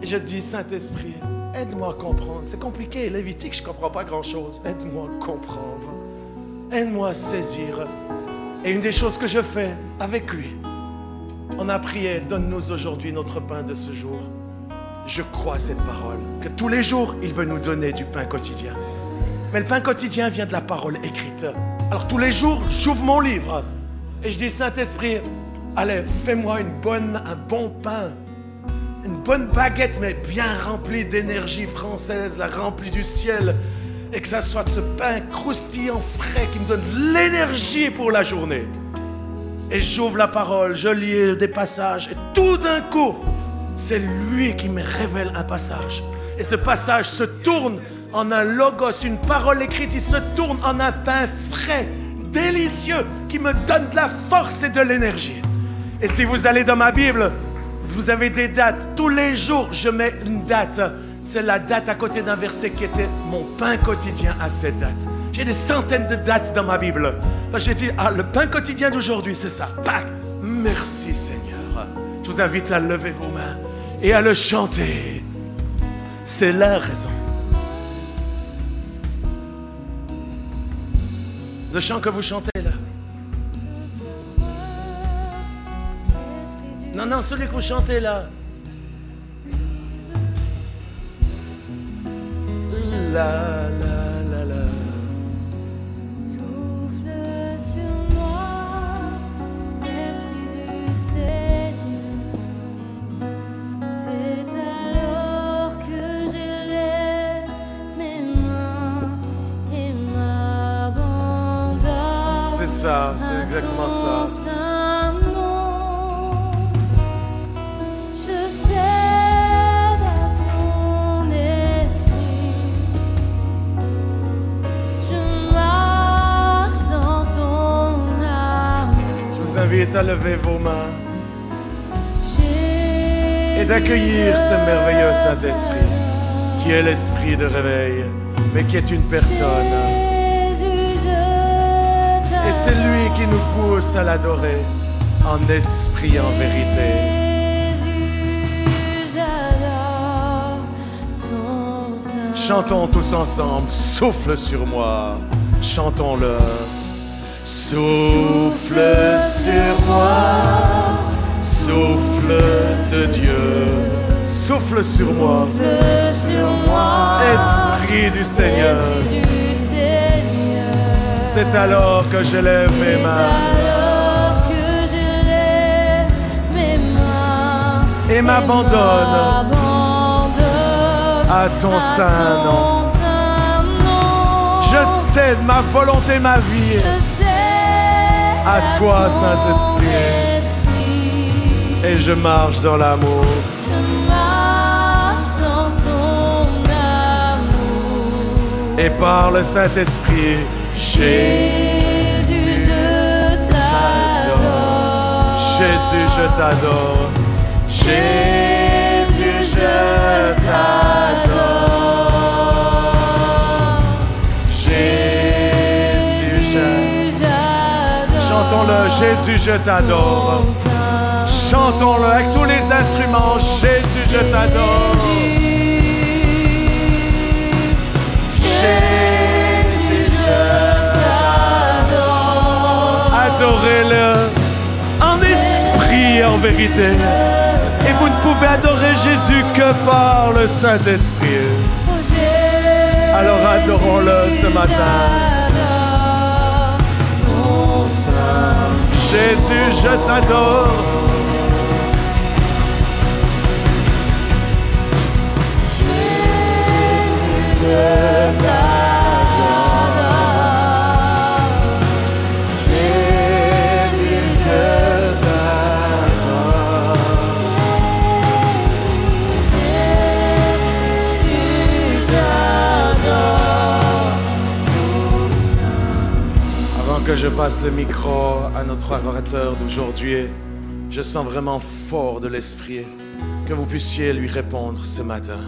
Et je dis, Saint-Esprit, aide-moi à comprendre. C'est compliqué, Lévitique, je ne comprends pas grand-chose. Aide-moi à comprendre. Aide-moi à saisir. Et une des choses que je fais avec lui, on a prié, donne-nous aujourd'hui notre pain de ce jour. Je crois à cette parole, que tous les jours, il veut nous donner du pain quotidien. Mais le pain quotidien vient de la parole écrite. Alors tous les jours, j'ouvre mon livre et je dis, Saint-Esprit, allez, fais-moi un bon pain, une bonne baguette, mais bien remplie d'énergie française, la remplie du ciel, et que ça soit ce pain croustillant, frais, qui me donne l'énergie pour la journée. Et j'ouvre la parole, je lis des passages, et tout d'un coup, c'est lui qui me révèle un passage. Et ce passage se tourne en un logos, une parole écrite, il se tourne en un pain frais, délicieux, qui me donne de la force et de l'énergie. Et si vous allez dans ma Bible, vous avez des dates. Tous les jours, je mets une date. C'est la date à côté d'un verset qui était mon pain quotidien à cette date. J'ai des centaines de dates dans ma Bible. J'ai dit, le pain quotidien d'aujourd'hui, c'est ça. Pac. Merci Seigneur. Je vous invite à lever vos mains et à le chanter. C'est la raison. Le chant que vous chantez là. Non, celui que vous chantez là. La, la, la, la. Souffle sur moi, Esprit du Seigneur. C'est alors que j'élève mes mains et m'abandonne. C'est ça, c'est exactement ça. Je vous invite à lever vos mains et d'accueillir ce merveilleux Saint-Esprit qui est l'esprit de réveil, mais qui est une personne. Et c'est lui qui nous pousse à l'adorer en esprit et en vérité. Chantons tous ensemble, souffle sur moi, chantons-le. Souffle sur moi, souffle de Dieu, souffle sur moi, Esprit du Seigneur. C'est alors que je lève mes mains et m'abandonne à ton saint nom. Je cède ma volonté, ma vie à toi, Saint-Esprit, et je marche dans l'amour. Et par le Saint-Esprit, Jésus, je t'adore. Jésus, je t'adore. Jésus, je t'adore. Chantons-le, Jésus, je t'adore. Chantons-le avec tous les instruments. Jésus, je t'adore. Jésus, je t'adore. Adorez-le en esprit et en vérité. Et vous ne pouvez adorer Jésus que par le Saint-Esprit. Alors adorons-le ce matin. Jésus, je t'adore. Jésus, je t'adore. Jésus, je t'adore. Jésus, j'adore. Avant que je passe le micro à notre orateur d'aujourd'hui, je sens vraiment fort de l'Esprit que vous puissiez lui répondre ce matin.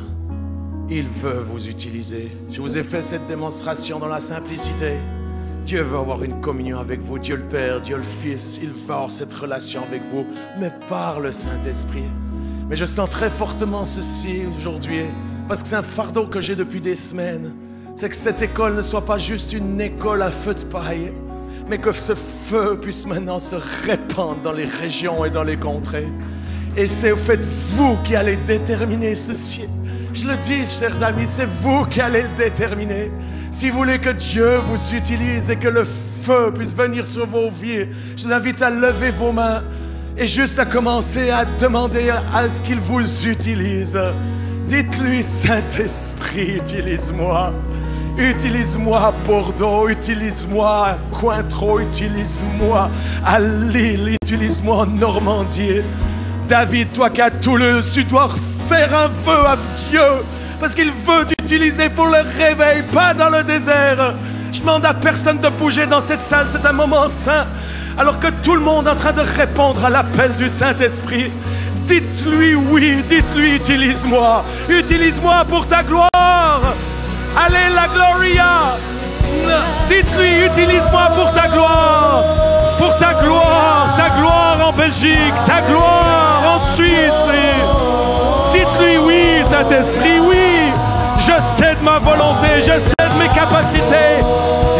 Il veut vous utiliser. Je vous ai fait cette démonstration dans la simplicité. Dieu veut avoir une communion avec vous, Dieu le Père, Dieu le Fils. Il veut avoir cette relation avec vous, mais par le Saint-Esprit. Mais je sens très fortement ceci aujourd'hui, parce que c'est un fardeau que j'ai depuis des semaines. C'est que cette école ne soit pas juste une école à feu de paille, mais que ce feu puisse maintenant se répandre dans les régions et dans les contrées. Et c'est au fait vous qui allez déterminer ceci. Je le dis, chers amis, c'est vous qui allez le déterminer. Si vous voulez que Dieu vous utilise et que le feu puisse venir sur vos vies, je vous invite à lever vos mains et juste à commencer à demander à ce qu'il vous utilise. Dites-lui, Saint-Esprit, utilise-moi. Utilise-moi à Bordeaux, utilise-moi à Cointreau, utilise-moi à Lille, utilise-moi en Normandie. David, toi qui as Toulouse, tu dois faire un vœu à Dieu parce qu'il veut t'utiliser pour le réveil, pas dans le désert. Je demande à personne de bouger dans cette salle, c'est un moment saint. Alors que tout le monde est en train de répondre à l'appel du Saint-Esprit, dites-lui oui, dites-lui utilise-moi. Utilise-moi pour ta gloire. Allez, la Gloria. Dites-lui, utilise-moi pour ta gloire. Pour ta gloire en Belgique, ta gloire en Suisse. Dites-lui oui, Saint-Esprit, oui. Je cède ma volonté, je cède mes capacités.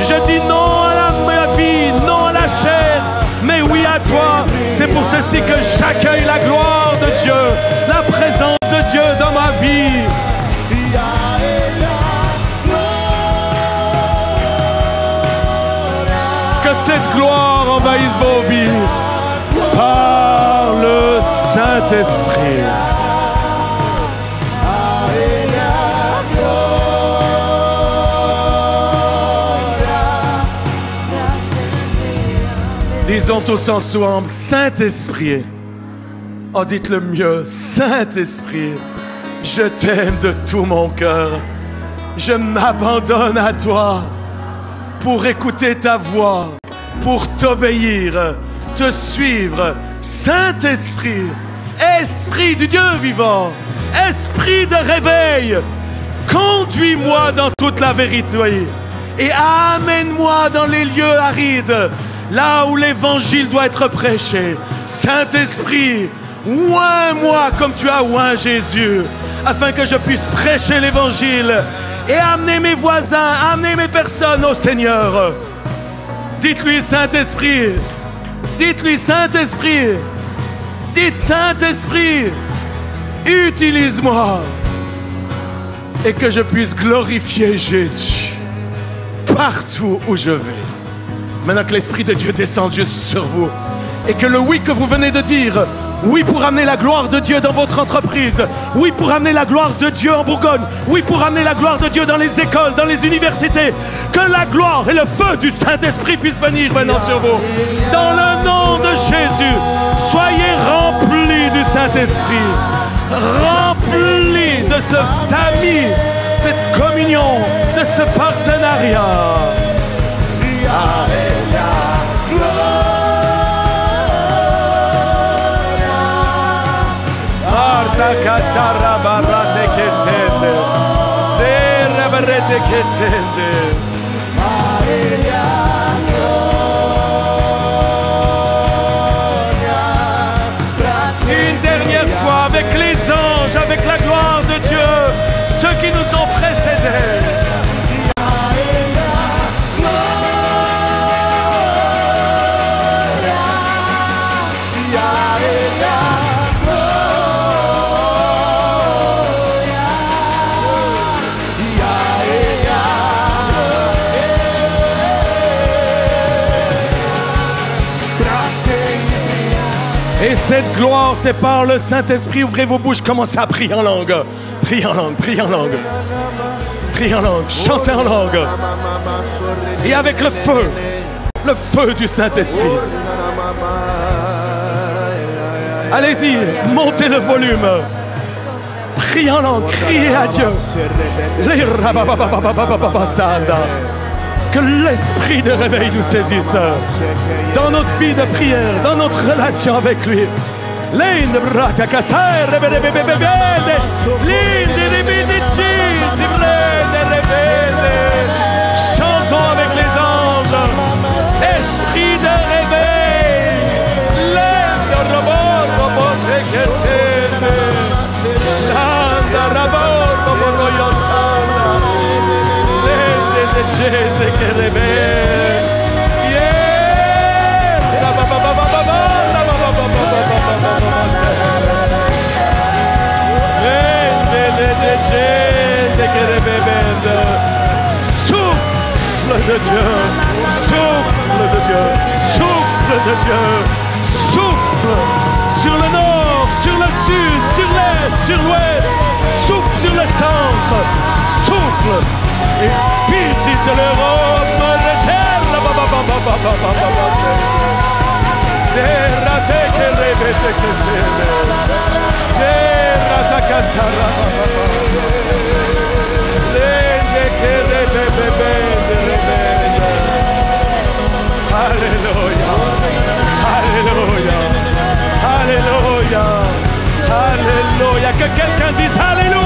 Je dis non à ma vie, non à la chair, mais oui à toi. C'est pour ceci que j'accueille la gloire de Dieu, la présence de Dieu dans ma vie. Que cette gloire envahisse vos vies par le Saint-Esprit. Disons tous ensemble, Saint-Esprit. Oh, dites-le mieux, Saint-Esprit, je t'aime de tout mon cœur. Je m'abandonne à toi pour écouter ta voix, pour t'obéir, te suivre. Saint-Esprit, Esprit du Dieu vivant, Esprit de réveil, conduis-moi dans toute la vérité et amène-moi dans les lieux arides, là où l'évangile doit être prêché. Saint-Esprit, oins-moi comme tu as oint Jésus, afin que je puisse prêcher l'évangile et amener mes voisins, amener mes personnes au Seigneur. Dites-lui, Saint-Esprit, dites-lui, Saint-Esprit, dites, Saint-Esprit, utilise-moi et que je puisse glorifier Jésus partout où je vais. Maintenant que l'Esprit de Dieu descende juste sur vous et que le oui que vous venez de dire, oui pour amener la gloire de Dieu dans votre entreprise, oui pour amener la gloire de Dieu en Bourgogne, oui pour amener la gloire de Dieu dans les écoles, dans les universités, que la gloire et le feu du Saint-Esprit puissent venir maintenant sur vous. Dans le nom de Jésus, soyez remplis du Saint-Esprit, remplis de cette amie, cette communion, de ce partenariat. Kasara barate kesende, dera barete kesende. Une dernière fois avec les anges, avec la gloire de Dieu, ceux qui nous ont précédés. Et cette gloire, c'est par le Saint-Esprit. Ouvrez vos bouches, commencez à prier en langue. Priez en langue, priez en langue. Priez en langue, chantez en langue. Et avec le feu du Saint-Esprit. Allez-y, montez le volume. Priez en langue, criez à Dieu. Que l'esprit de réveil nous saisisse dans notre vie de prière, dans notre relation avec lui. Chantons avec les anges. Esprit de réveil. Jésus qui réveille. Souffle de Dieu, souffle de Dieu, souffle de Dieu, souffle sur le nord, sur le sud, sur l'est, sur l'ouest, souffle sur le centre, souffle et visite l'Europe de terre. Alléluia, alléluia, alléluia, alléluia. Que quelqu'un dise alléluia.